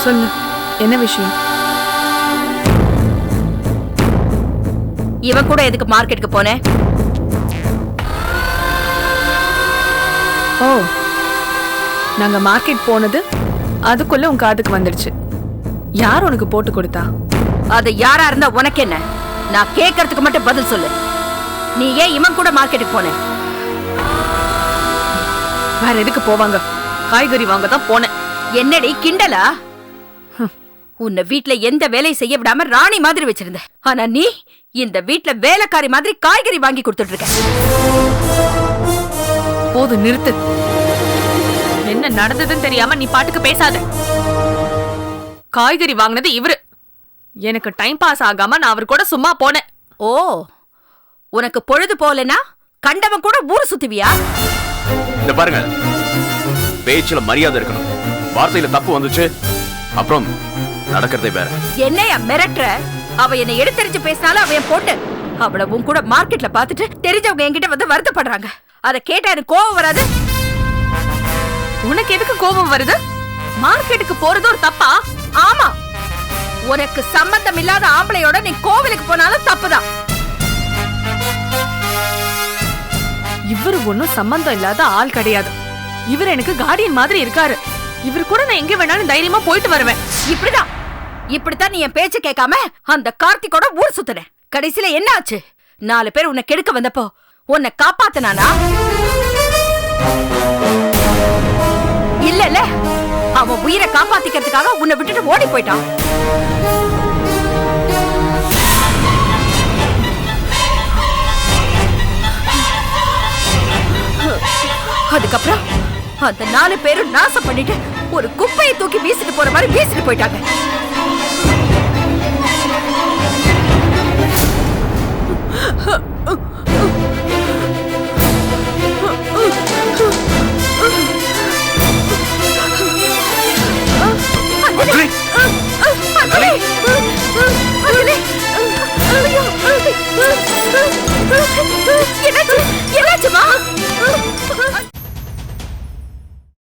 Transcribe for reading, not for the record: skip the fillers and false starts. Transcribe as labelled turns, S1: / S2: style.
S1: சொல்லு, என்ன விஷயம்?
S2: இவன் கூட எதுக்கு மார்க்கெட்டுக்கு போனேன்?
S1: ஓ, நாங்க மார்க்கெட் போனது அதுக்குள்ள உன் காதுக்கு வந்துடுச்சு. யார் உனக்கு போட்டு கொடுத்தா?
S2: அது யாரா இருந்தா உனக்கு என்ன? நான் கேட்கறதுக்கு மட்டும் பதில் சொல்லு. நீ ஏன் இவன் கூட மார்க்கெட்டுக்கு போன?
S1: வேற எதுக்கு போவாங்க? காய்கறி வாங்க தான் போனேன்.
S2: என்னடி கிண்டலா? உன்னை வீட்ல எந்த வேலையை செய்ய விடாம ராணி மாதிரி வச்சிருந்த. ஆனா நீ இந்த வீட்ல வேலைக்காரி மாதிரி காய்கறி வாங்கி கொடுத்துட்டு இருக்க.
S1: போது, நிறுத்து. என்ன நடந்ததுன்னு தெரியாம நீ பாட்டுக்கு பேசாத. காய்கறி வாங்கினது இவரு. எனக்கு டைம் பாஸ் ஆகாம நான் அவர் கூட சும்மா போனேன்.
S2: ஓ, உனக்கு பொழுது போலனா கண்டவன் கூட ஊரு சுத்துவியா?
S3: இந்த பாருங்க, பேச்சுல மரியாதை இருக்கணும். வார்த்தையில தப்பு வந்துச்சு அப்புறம் நடக்கிறதே வேற.
S2: என்னையா மிரட்டுற? அவ என்னை எடுத்தறிஞ்சு பேசினாலும் அவ என் போட்டு. அவ்வளவும் கூட மார்க்கெட்ல பாத்துட்டு தெரிஞ்சவங்க என்கிட்ட வந்து வருத்தப்படுறாங்க. அத கேட்டா எனக்கு கோபம் வராது?
S1: உனக்கு எதுக்கு கோபம் வருது? மார்க்கெட்டுக்கு போறது ஒரு தப்பா?
S2: ஆமா, உனக்கு சம்பந்தம் இல்லாத ஆம்பளையோட நீ கோவிலுக்கு போனாலும் தப்புதான்.
S1: இவரு ஒன்னும் சம்பந்தம் இல்லாத ஆள் கிடையாது. இவர் எனக்கு கார்டியன் மாதிரி இருக்காரு. இவர் கூட நான் எங்க வேணாலும் தைரியமா போயிட்டு வருவேன்.
S2: இப்படித்தான் நீ என் பேச்சு கேட்காம அந்த கார்த்திகோட ஊர் சுத்துற. கடைசியில என்ன ஆச்சு? 4 பேர் உன்னை கெடுக்க வந்தப்போ உன்னை காப்பாத்தனானா? இல்ல, அவன் உயிரை காப்பாத்திக்கிறதுக்காக உன்னை விட்டுட்டு ஓடி போயிட்டான். அதுக்கப்புறம் அந்த 4 பேரும் நாசம் பண்ணிட்டு ஒரு குப்பையை தூக்கி வீசிட்டு போற மாதிரி வீசிட்டு போயிட்டாங்க. என்னாச்சுமா?